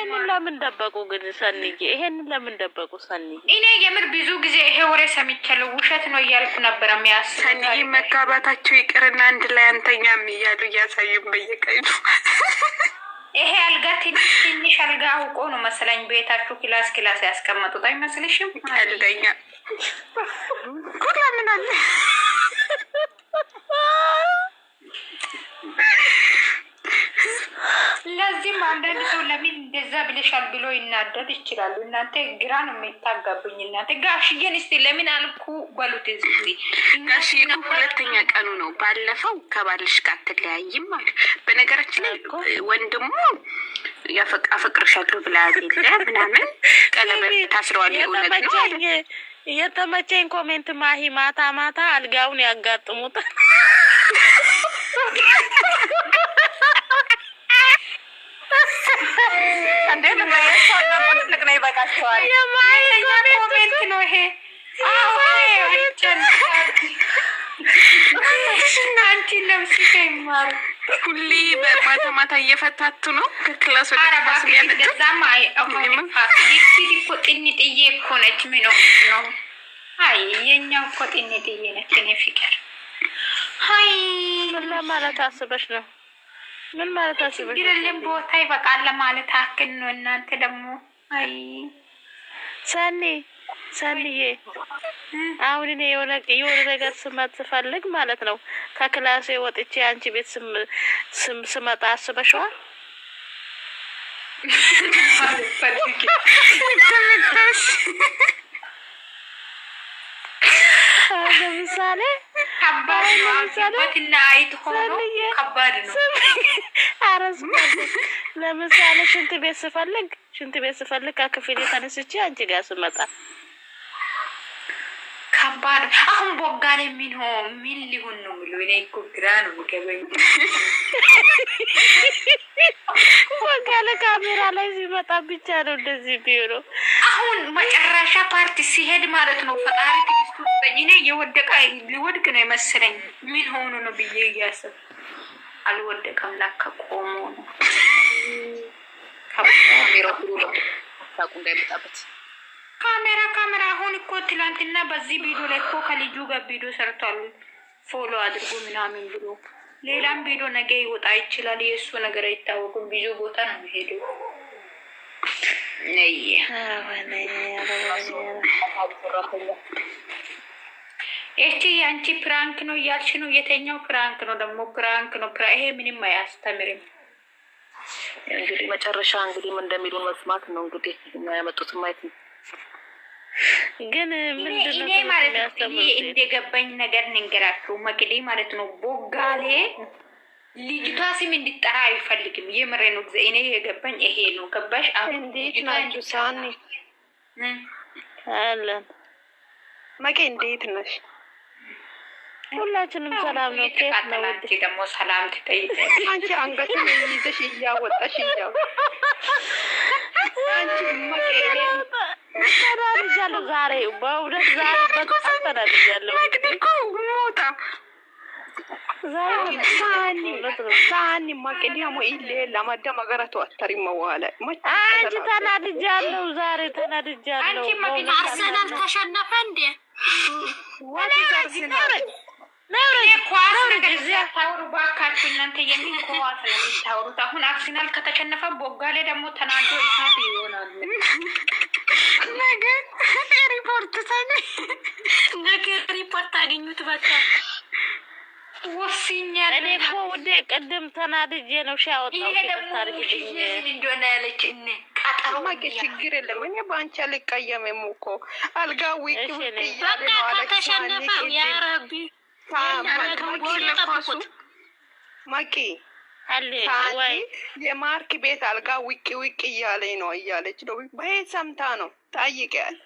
ይሄንን ለምን ደበቁ ግን ሰንዬ? ይሄንን ለምን ደበቁ ሰንዬ? እኔ የምር ብዙ ጊዜ ይሄ ወሬ ሰምቻለሁ። ውሸት ነው እያልኩ ነበር የሚያስበው። ሰንዬ መጋባታቸው ይቅርና አንድ ላይ አንተኛም እያሉ እያሳዩም በየቀኑ ይሄ አልጋ ትንሽ አልጋ አውቆ ነው መሰለኝ ቤታችሁ ክላስ ያስቀመጡት አይመስልሽም? ቀልደኛ ኩላ ምን አለ ለዚህም አንዳንድ ሰው ለምን እንደዛ ብለሻል ብሎ ይናደድ ይችላሉ። እናንተ ግራ ነው የሚታጋብኝ። እናንተ ጋሽዬን እስቲ ለምን አልኩ በሉት። እስቲ ጋሽዬ እኮ ሁለተኛ ቀኑ ነው። ባለፈው ከባልሽ ጋር አትለያይም አለ። በነገራችን ላይ ወንድሙ አፈቅርሻለሁ ብላ አይደለ ምናምን ቀለበት ታስረዋል። እውነት ነው አለ። የተመቸኝ ኮሜንት ማሂ ማታ አልጋውን ያጋጥሙታል። እንዴት ነው ትልቅ ነው ይበቃቸዋል። ኮሜንት ነው ይሄ። አንቺ ነብስ ይማሩ ሁሌ በማታ እየፈታቱ ነው ከክላስ ወደ ክላስ ያለዛማ እኮ ጥንጥዬ እኮ ነች። ምን ነው አይ የኛው እኮ ጥንጥዬ ነች። እኔ ፍቅር አይ ምን ለማለት አስበሽ ነው? ምን ማለት አስበሽ? ግርልን ቦታ ይበቃል ለማለት አክል ነው። እናንተ ደግሞ አይ ሰኒዬ አሁን እኔ የሆነ ነገር ስፈልግ ማለት ነው ከክላሴ ወጥቼ አንቺ ቤት ስመጣ አስበሽዋል? ለምሳሌ ከባድ ነው። አባትና አይት ሆኖ ከባድ ነው። ለምሳሌ ሽንት ቤት ስፈልግ ከክፍል ተነስቼ አንቺ ጋር ስመጣ ከባድ። አሁን ቦጋሌ ምን ሊሆን ነው የሚለው እኔ እኮ ግራ ነው የሚገባኝ። ቦጋሌ ካሜራ ላይ ሲመጣ ብቻ ነው እንደዚህ ቢሆነው። አሁን መጨረሻ ፓርቲ ሲሄድ ማለት ነው ፈጣሪ ትግስቱ እኔ ሊወድቅ ነው የመሰለኝ። ምን ሆኖ ነው ብዬ እያሰብ አልወደቀም። ላካ ቆሞ ነው ካሜራ አሁን እኮ ትላንትና በዚህ ቪዲዮ ላይ እኮ ከልጁ ጋር ቪዲዮ ሰርቷል። ፎሎ አድርጉ ምናምን ብሎ ሌላም ቪዲዮ ነገ ይወጣ ይችላል። የእሱ ነገር አይታወቅም። ብዙ ቦታ ነው የሚሄደው። እቺ አንቺ ፕራንክ ነው እያልሽ ነው። የተኛው ፕራንክ ነው ደግሞ ፕራንክ ነው። ይሄ ምንም አያስተምርም። እንግዲህ መጨረሻ እንግዲህ ምን እንደሚሉን መስማት ነው። እንግዲህ ያመጡት ማየት ነው። ግን እኔ ማለት ነው እንደገባኝ ነገር ንገራችሁ። መቅዲ ማለት ነው ቦጋሌ ልጅቷ ስም እንዲጠራ አይፈልግም። የምሬ ነው። እኔ የገባኝ ይሄ ነው። ገባሽ? እንዴት ናችሁ? ሳኒ አለን መቄ እንዴት ነሽ? ሁላችንም ሰላም ነው። ኬት ነው ደግሞ ሰላም ትጠይቃለሽ። አንቺ አንገቱን ይዘሽ እያወጣሽ አንቺ መቄ ተናድጃለሁ ዛሬ በእውነት ዛሬ በጣም ተናድጃለሁ። እኮ ሞታ ሳኒ ማቀዲያሞ ኢሌ ለማዳ መገራቱ አተሪማ ዋለ አንቺ ተናድጃለሁ ዛሬ ተናድጃለሁ። አንቺ አርሰናል ተሸነፈ እንዴ? ታውሩ ባካችሁ እናንተ የሚንኮዋት ነው የምታውሩት። አሁን አርሰናል ከተሸነፈ ቦጋሌ ደግሞ ተናዶ እሳት ይሆናሉ። ነገ ሪፖርት አገኙት። በቃ ወስኛል። እኔ እኮ ውዴ ቅድም ተናድጄ ነው ሻወጣው ታርግልኝ እንደሆነ ያለች ቀጠሮ ችግር የለም። እኔ በአንቺ አልቀየምም እኮ አልጋ ዊክ በቃ ከተሸነፈ ያረቢ ማቂ ወይ የማርክ ቤት አልጋ ዊቅ እያለኝ ነው እያለች ነው። በየት ሰምታ ነው ታይቀያል።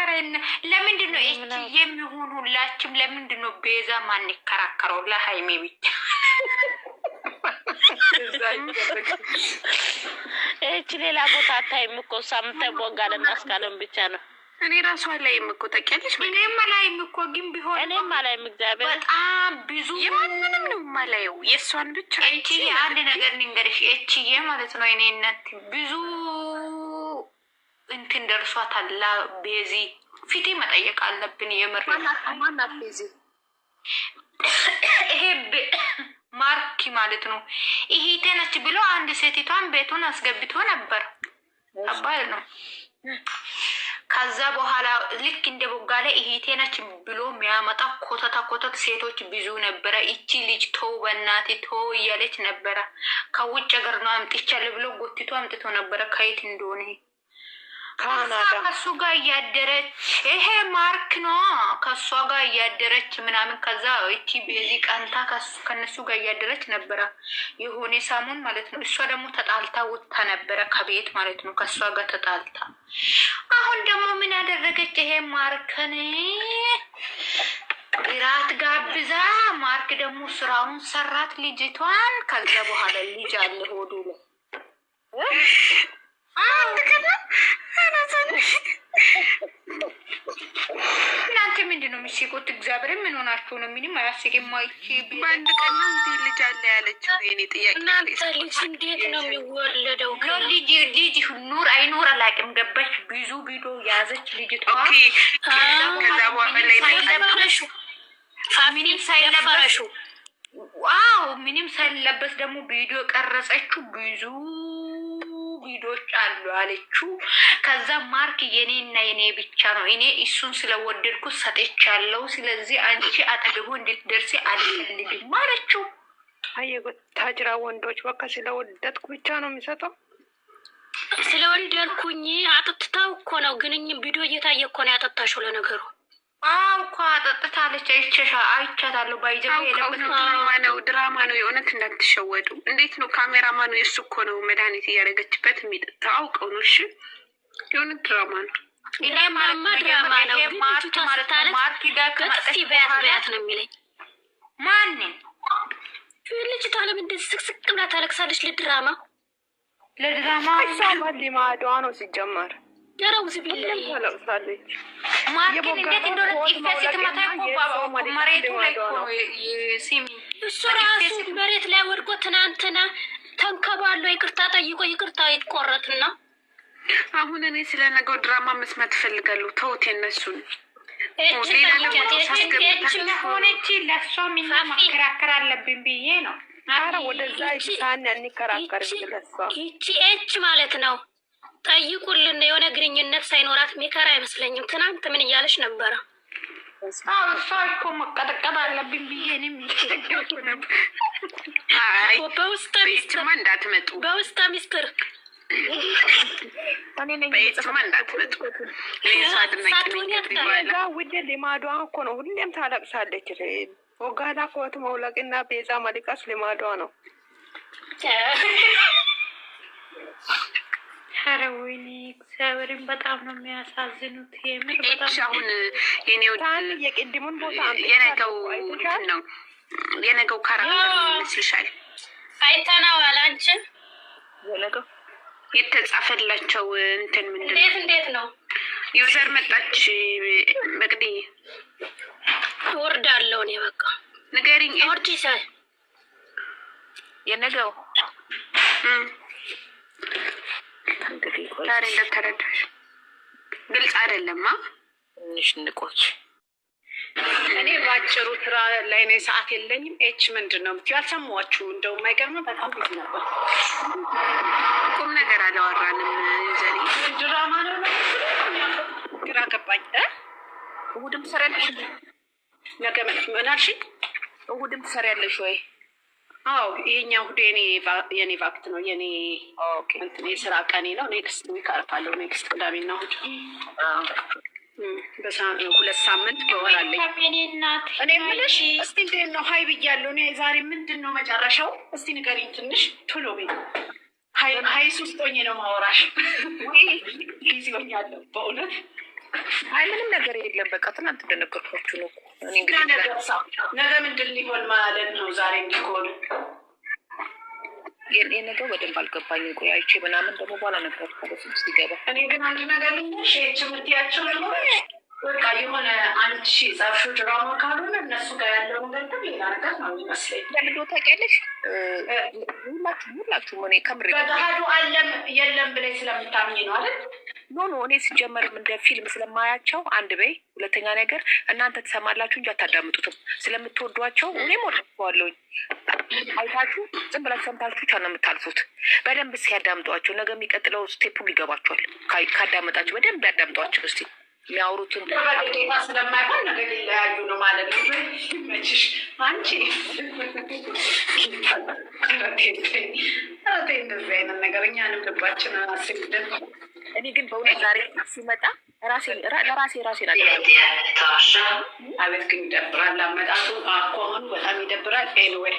አረና ለምንድን ነው እቺ የሚሆን ሁላችም ለምንድን ነው ቤዛ ማን ይከራከረው? ለሃይሜ ብቻ እቺ ሌላ ቦታ አታይም እኮ ሳምንት ቦጋለ እናስካለን ብቻ ነው እኔ ራሷ ላይም እኮ ታውቂያለሽ። እኔም አላይም እኮ ግን ቢሆን እኔም አላይም። እግዚአብሔር በጣም ብዙ የማንንም ነው የማላየው፣ የእሷን ብቻ። እቺ አንድ ነገር ልንገርሽ፣ እቺዬ ማለት ነው እኔ እናት ብዙ እንትን ደርሷታል። ቤዚ ፊቴ መጠየቅ አለብን። የምር ማናት ቤዚ? ይሄ ማርኪ ማለት ነው ይሄ ነች ብሎ አንድ ሴቲቷን ቤቱን አስገብቶ ነበር። አባል ነው። ከዛ በኋላ ልክ እንደ ቦጋለ ይሄ ነች ብሎ የሚያመጣ ኮተት ሴቶች ብዙ ነበረ። እቺ ልጅ ተው በእናቴ ተው እያለች ነበረ። ከውጭ ሀገር ነው አምጥቻለሁ ብሎ ጎትቶ አምጥቶ ነበረ። ከየት እንደሆነ ካናዳ ከሱ ጋር እያደረች ይሄ ማርክ ነው ከሷ ጋር እያደረች ምናምን። ከዛ እቺ ቤዚ ቀንታ ከነሱ ጋር እያደረች ነበረ የሆነ ሳሙን ማለት ነው። እሷ ደግሞ ተጣልታ ወጥታ ነበረ ከቤት ማለት ነው። ከሷ ጋር ተጣልታ አሁን ደግሞ ምን ያደረገች? ይሄ ማርክን እራት ጋብዛ፣ ማርክ ደግሞ ስራውን ሰራት ልጅቷን። ከዛ በኋላ ልጅ አለ ሆዱ ላይ እናንተ ምንድን ነው የሚስቁት? እግዚአብሔር ምን ሆናችሁ ነው? ምንም አያስቅም። ማይቺ በአንድ ቀን ነው እንዴ ልጅ አለ ያለችው? የኔ ጥያቄ እናንተ ልጅ እንዴት ነው የሚወለደው? ልጅ ኑር አይኑር አላውቅም። ገባች ብዙ ቪዲዮ ያዘች ልጅቷ። ከዛ በኋላ ላይ ምንም ሳይለበሱ ዋው ምንም ሳይለበስ ደግሞ ቪዲዮ ቀረጸችው። ብዙ ቪዲዮች አሉ አለችው። ከዛ ማርክ የኔና የኔ ብቻ ነው፣ እኔ እሱን ስለወደድኩ ሰጥቻለሁ። ስለዚህ አንቺ አጠገቡ እንድትደርሲ አልፈልግም አለችው። ታጅራ ወንዶች በቃ ስለወደድኩ ብቻ ነው የሚሰጠው። ስለወደድኩኝ አጥጥታው እኮ ነው። ግን ቪዲዮ እየታየ እኮ ነው ያጠጣሽው። ለነገሩ እኮ አጠጥታለች። አይቻታለሁ። ድራማ ነው የእውነት እንዳትሸወዱ። እንዴት ነው ካሜራማኑ የእሱ እኮ ነው መድኃኒት እያደረገችበት የሚጠጣው አውቀው ነው። እሺ የእውነት ድራማ ነው። ድራማ ነው። ግን ልጅቷ ስታለቅስ በያት ነው የሚለኝ። ማንን ልጅቷ ለምን እንደዚህ ስቅስቅ ብላ ታለቅሳለች? ለድራማ እሷ ልማዷ ነው ሲጀመር። ያራውዝ ቢላ ታለቅሳለች። ማርኬት እንዴት እንደሆነ ጥፌ ስትመታ እኮ መሬቱ ላይ እኮ ሲሚ እሱ ራሱ መሬት ላይ ወድቆ ትናንትና ተንከባሎ ይቅርታ ጠይቆ ይቅርታ ይቆረጥና አሁን እኔ ስለ ነገው ድራማ መስማት እፈልጋለሁ። ተውት የነሱን። ሆነች ለእሷ ሚና መከራከር አለብን ብዬ ነው። አረ ወደዛ ሳን እንከራከር ለሷ ይቺ ማለት ነው። ጠይቁልን። የሆነ ግንኙነት ሳይኖራት ሜከራ አይመስለኝም። ትናንት ምን እያለች ነበረ? እሷ እኮ መቀጠቀጥ አለብን ብዬ እኔም ይስተገርኩ ነበር። በውስጥ ሚስጥር እንዳትመጡ፣ በውስጥ ሚስጥር በየትማ እንዳትመጡ። ውድ ልማዷ እኮ ነው። ሁሌም ታለቅሳለች። ወጋላ ኮት መውለቅና ቤዛ ማልቀስ ልማዷ ነው። ኧረ ወይኔ እግዚአብሔርን በጣም ነው የሚያሳዝኑት። የምር በጣም አሁን የኔው የቅድሙን ቦታ የነገው ነው የነገው ካራክተር ይመስልሻል? አይተናዋል። አንቺ የነገው የተጻፈላቸው እንትን ምንድን ነው? እንዴት ነው? ዩዘር መጣች። በቅዲ ወርዳለሁ እኔ በቃ ንገሪኝ። ወርጂ ሳይ የነገው ዛሬ እንደተረዳሽ ግልጽ አይደለማ። ትንሽ ንቆች እኔ ባጭሩ ስራ ላይ ነኝ፣ ሰዓት የለኝም። ኤች ምንድን ነው የምትይው? አልሰማኋችሁም። እንደውም አይገርምም። በጣም ቤት ነበር። ቁም ነገር አላወራንም። ዘሪ ድራማ ነው። ግራ ገባኝ። እሑድም ትሰሪያለሽ? ነገ ምን አልሽኝ? እሑድም ትሰሪያለሽ ወይ? አዎ ይሄኛው እሑድ የኔ ቫክት ነው። የኔ የስራ ቀኔ ነው። ኔክስት ዊክ አርፋለሁ። ኔክስት ቅዳሜና እሑድ 2 ሳምንት በወር አለኝ። እኔ የምልሽ እስቲ እንዴት ነው? ሀይ ብያለሁ። እኔ ዛሬ ምንድን ነው መጨረሻው? እስቲ ንገሪኝ ትንሽ ቶሎ ቤት ሀይ ሶስት ሆኜ ነው ማወራሽ። ጊዜ ሆኛለሁ በእውነት። አይ ምንም ነገር የለም። በቃ ትናንት እንደነገርኳችሁ ነው። እኔ እንግዲህ ነገ ምንድን ሊሆን ማለት ነው? ዛሬ እንዲሆን የነገው በደንብ አልገባኝም። ቆይ አይቼ ምናምን ደግሞ በኋላ ነበር ከበፊት ይገባ። እኔ ግን አንድ ነገር ልንሽ የትምህርትያቸው ነገሮች በቃ የሆነ አንድ ጻፍሹ ድራማ ካልሆነ እነሱ ጋር ያለው ነገር ግን ሌላ ነገር ነው የሚመስለኝ። ለምዶ ታውቂያለሽ? ሁላችሁም እኔ ከምሬ በገሃዱ አለም የለም ብለሽ ስለምታምኝ ነው አይደል? ኖ እኔ ሲጀመርም እንደ ፊልም ስለማያቸው አንድ በይ፣ ሁለተኛ ነገር እናንተ ትሰማላችሁ እንጂ አታዳምጡትም። ስለምትወዷቸው እኔም ወደዋለሁኝ። አይታችሁ ዝም ብላችሁ ሰምታችሁ ብቻ ነው የምታልፉት። በደንብ ሲያዳምጧቸው ነገ የሚቀጥለው ስቴፑን ይገባቸዋል። ካዳመጣችሁ በደንብ ያዳምጧቸው እስቲ የሚያወሩትን በጌታ ስለማይሆን ነገር ሊለያዩ ነው ማለት ነው። መችሽ አንቺ እንደዚህ አይነት ነገር እኛንም ልባችንን አስግደን። እኔ ግን በእውነት ዛሬ ሲመጣ ለራሴ አቤት ግን ይደብራል። አመጣጡ አኳኋኑ በጣም ይደብራል። ኤኒዌይ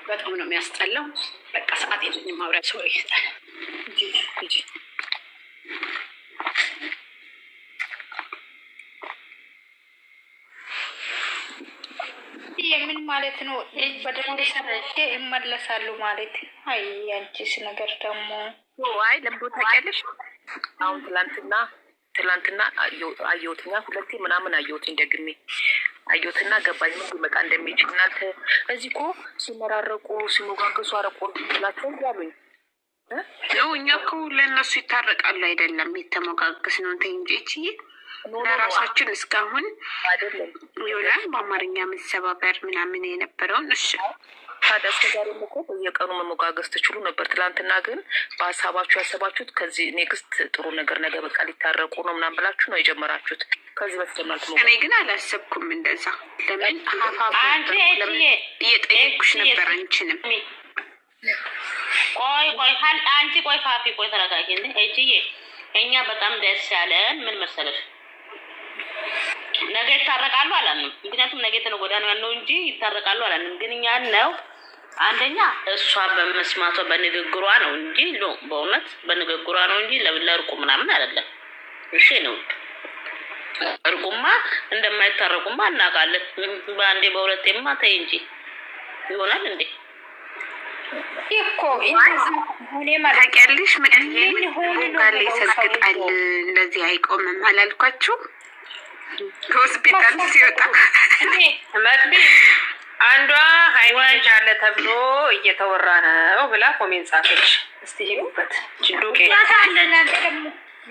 በጣም ነው የሚያስጠላው። በቃ ሰዓት የለኝም ማውሪያ ሶሪ እንጂ የምን ማለት ነው? በደንብ ሰርቼ እመለሳሉ ማለት። አይ አንቺስ ነገር ደግሞ አይ ለምዶ ታውቂያለሽ? አሁን ትላንትና አየሁትኛ ሁለቴ ምናምን አየሁትኝ ደግሜ አየሁትና ገባኝ ምን ሊመጣ እንደሚችል። እናንተ እዚህ እኮ ሲመራረቁ ሲሞጋገሱ አረቆ ላቸው ያሉኝ ነው። እኛ እኮ ለእነሱ ይታረቃሉ አይደለም የተሞጋገስ ነው እንጂ ለራሳችን እስካሁን አይደለም ይውላል በአማርኛ መሰባበር ምናምን የነበረውን እሺ ታዲያ እስከዛሬ እኮ በየቀኑ መሞጋገስ ትችሉ ነበር። ትላንትና ግን በሀሳባችሁ ያሰባችሁት ከዚህ ኔክስት ጥሩ ነገር ነገ በቃ ሊታረቁ ነው ምናምን ብላችሁ ነው የጀመራችሁት። ከዚህ በስተማልኩ እኔ ግን አላሰብኩም እንደዛ። ለምን እየጠየኩሽ ነበር አንቺንም። ቆይ አንቺ ቆይ ፋፊ ቆይ ተረጋጊ። እጅዬ እኛ በጣም ደስ ያለን ምን መሰለሽ ነገ ይታረቃሉ አላልንም። ምክንያቱም ነገ ተነገ ወዲያ ነው ያለው እንጂ ይታረቃሉ አላልንም። ግን እኛ ነው አንደኛ እሷ በመስማቷ በንግግሯ ነው እንጂ በእውነት በንግግሯ ነው እንጂ ለእርቁ ምናምን አይደለም። እሺ ነው እርቁማ እንደማይታረቁማ እናውቃለን። በአንዴ በሁለቴማ ተይ እንጂ ይሆናል እንዴ እኮ ታውቂያለሽ? ጋር ይሰግጣል እንደዚህ አይቆምም አላልኳችሁ? ከሆስፒታል ሲወጣ መቅዲ አንዷ ሃይማኖት አለ ተብሎ እየተወራ ነው ብላ ኮሜንት ጻፈች። እስቲ ሄዱበት ጅዱቄ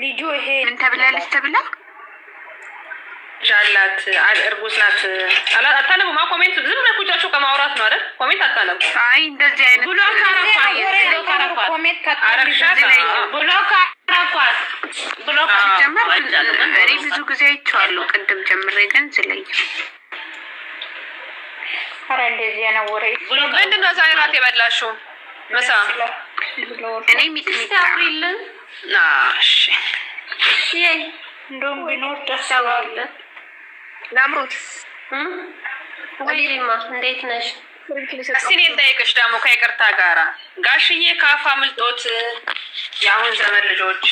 ልጁ ይሄ ምን ተብላለች? ተብላ ጃላት እርጉዝ ናት አታነቡማ። ኮሜንት ዝም ብለህ ቁጫችሁ ከማውራት ነው አይደል? ኮሜንት አታነቡ። አይ እንደዚህ አይነት ብሎ ካረኳት ሲጀመር እኔ ብዙ ጊዜ አይቼዋለሁ ቅድም ጀምሬ ግን ዝለኝ ኧረ እንደዚህ ነው ወሬ። ምንድን ነው ዛሬ እራት የበላሽው? ምሳ እኔ ሚጥሚጣ እሺ እንደውም ቢኖር ደስ አለ። ላምሮት ወይማ እንዴት ነሽ? እስቲ እኔ ልጠይቅሽ ደግሞ ከይቅርታ ጋራ ጋሽዬ ካፋ ምልጦት የአሁን ዘመን ልጆች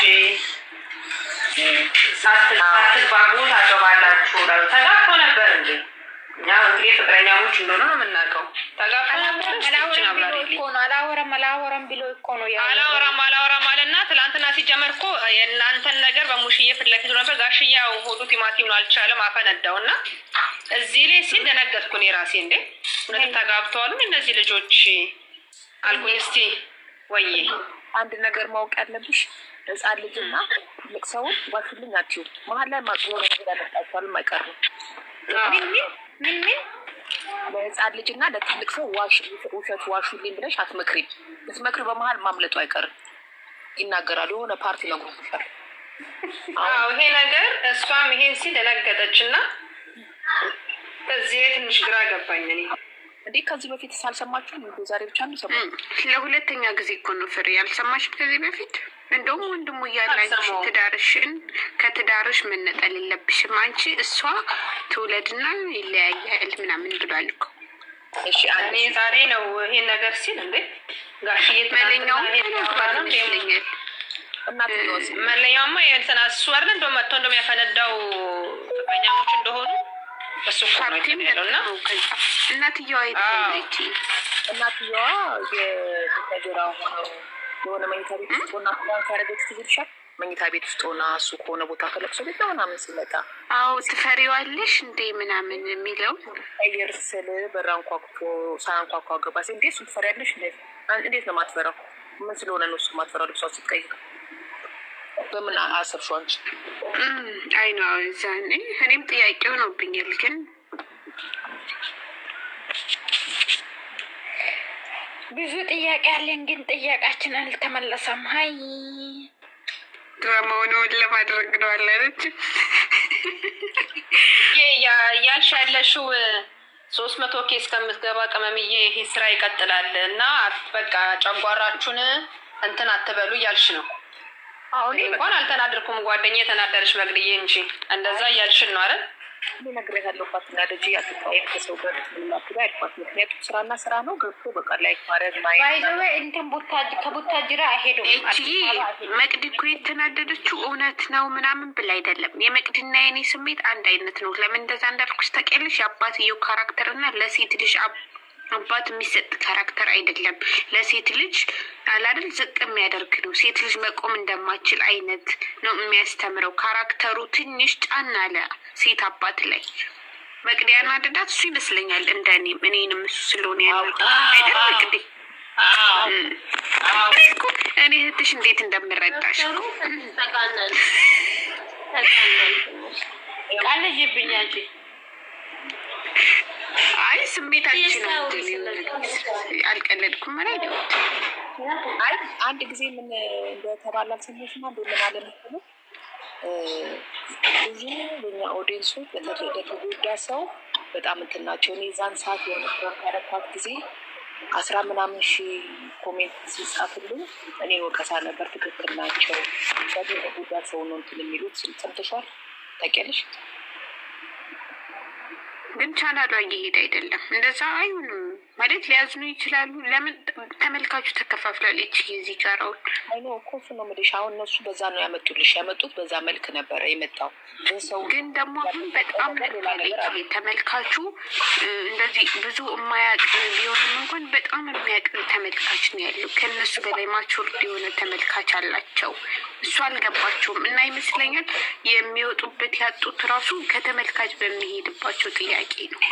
ሳትግባቡ ታገባላችሁ ተጋብቶ ነበር እንዴ? እኛ እንግዲህ ፍቅረኛሞች እንደሆነ ነው የምናውቀው። ተጋብቶ ነበር አላወራም ብሎ እኮ ነው አላወራም አለና ትላንትና ሲጀመር እኮ የእናንተን ነገር በሙሽዬ ፊት ለፊቱ ነበር። ጋሽያው ሆዱ ቲማቲም ነው አልቻለም አፈነዳው እና እዚህ ላይ ሲል ደነገጥኩ እኔ ራሴ። እንዴ እውነት ተጋብተዋል እነዚህ ልጆች አልኩኝ። እስቲ ወይ አንድ ነገር ማወቅ ያለብሽ ህፃን ልጅና ትልቅ ሰውን ዋሽልኝ አትዩ። መሀል ላይ ማጥሮ ነገር ያመጣችኋልም አይቀርም። ምን ለህፃን ልጅና ለትልቅ ሰው ውሸት ዋሹልኝ ብለሽ አትመክሪም። ብትመክሪ በመሀል ማምለጡ አይቀርም። ይናገራሉ የሆነ ፓርቲ ነግሮሻል። አዎ ይሄ ነገር እሷም ይሄን ሲል ደነገጠች እና ከዚህ ትንሽ ግራ ገባኝ እኔ። እንዴ ከዚህ በፊት ሳልሰማችሁ ዛሬ ብቻ ነው ሰማሁ። ለሁለተኛ ጊዜ እኮ ነው ፍሬ ያልሰማሽም ከዚህ በፊት። እንደውም ወንድሙ እያላንቺ ከትዳርሽ መነጠል የለብሽም አንቺ እሷ ትውለድና ይለያያል ምናምን ብሏል እኮ። እሺ እኔ ዛሬ ነው ይሄን ነገር ሲል እንዴ ጋሽዬ መለኛው ተናግሯል ይመስለኛል። መለኛውማ የእንትና እሱ አይደል እንደው መጥቶ እንደሚያፈነዳው ፍቅረኛሞች እንደሆኑ እሱ ፓርቲ ያለው እና እናትየዋ አይተውጪ እናትየዋ የቡታጀራ ሆነው የሆነ መኝታ ቤት ውስጥ ሆና ባንክ ያደረገች ትይልሻል። መኝታ ቤት ውስጥ ሆና እሱ ከሆነ ቦታ ከለቅሶ ቤት ምናምን ሲመጣ አዎ ትፈሪዋለሽ እንዴ ምናምን የሚለው አየር ስል በራንኳኩቶ ሳያንኳኳ ገባ ሲ እንዴ እሱን ትፈሪያለሽ? እንዴት ነው ማትፈራው? ምን ስለሆነ ነው እሱ ማትፈራው? ልብሷ ስትቀይር በምን አሰብሽው አንቺ? አይ ነው እዛኔ እኔም ጥያቄ ሆኖብኛል። ግን ብዙ ጥያቄ አለን፣ ግን ጥያቄያችን አልተመለሰም። ሀይ ድራማውን ለማድረግ ነው አላለች ያልሽ ያለሽው 300 ኬስ ከምትገባ ቅመምዬ ይሄ ስራ ይቀጥላል እና በቃ ጨጓራችሁን እንትን አትበሉ እያልሽ ነው። አሁን እንኳን አልተናደርኩም፣ ጓደኛ የተናደረች መግድዬ እንጂ እንደዛ እያልሽን ነው አይደል? ነግሬት ያለባት እና ደጅ አትጣይቅ ከሰው ጋር ትላክዳ ያልኳት። ምክንያቱም ስራና ስራ ነው ገብቶ በቃ ላይ ማረግ ባይዘወ እንትን ከቡታጅራ አይሄዱም። መቅድ እኮ የተናደደችው እውነት ነው ምናምን ብላ አይደለም። የመቅድና የኔ ስሜት አንድ አይነት ነው። ለምን እንደዛ እንዳልኩሽ ታውቂያለሽ? የአባትየው ካራክተር እና ለሴት ልጅ አባት የሚሰጥ ካራክተር አይደለም። ለሴት ልጅ አላደል ዝቅ የሚያደርግ ነው። ሴት ልጅ መቆም እንደማችል አይነት ነው የሚያስተምረው። ካራክተሩ ትንሽ ጫና አለ ሴት አባት ላይ። መቅዲያን አደዳት እሱ ይመስለኛል። እንደኔም እኔንም እሱ ስለሆነ ያለው አይደል? መቅዲ እኔ እህትሽ እንዴት እንደምረዳሽ ቃልጅብኛ እንጂ አይ ስሜታችን አልቀለድኩም። ምን አይደውት አይ አንድ ጊዜ ምን እንደተባለ አልሰማሽም? አንዱ ምን አለ መሰለኝ ብዙ በኛ ኦዲየንሶች ለተጎዳ ሰው በጣም እንትን ናቸው። እኔ ዛን ሰዓት የሆነ ፕሮግራም ጊዜ 10 ምናምን ሺህ ኮሜንት ሲጻፍልኝ እኔን ወቀሳ ነበር። ትክክል ናቸው። ለተጎዳ ሰው ነው እንትን የሚሉት ሰምተሻል? ታውቂያለሽ? ግን ቻናሏ እየሄደ አይደለም። እንደዛ አይሆንም ማለት ሊያዝኑ ይችላሉ። ለምን ተመልካቹ ተከፋፍላለች። የዚህ ጋራውን አይኖ ኮፍ ነው ምድሽ። አሁን እነሱ በዛ ነው ያመጡት በዛ መልክ ነበረ የመጣው። ሰው ግን ደግሞ አሁን በጣም ተመልካቹ እንደዚህ ብዙ የማያውቅ ቢሆንም እንኳን በጣም የሚያውቅ ተመልካች ነው ያለው። ከእነሱ በላይ ማቹርድ የሆነ ተመልካች አላቸው። እሱ አልገባቸውም እና ይመስለኛል የሚወጡበት ያጡት ራሱ ከተመልካች በሚሄድባቸው ጥያቄ ነው።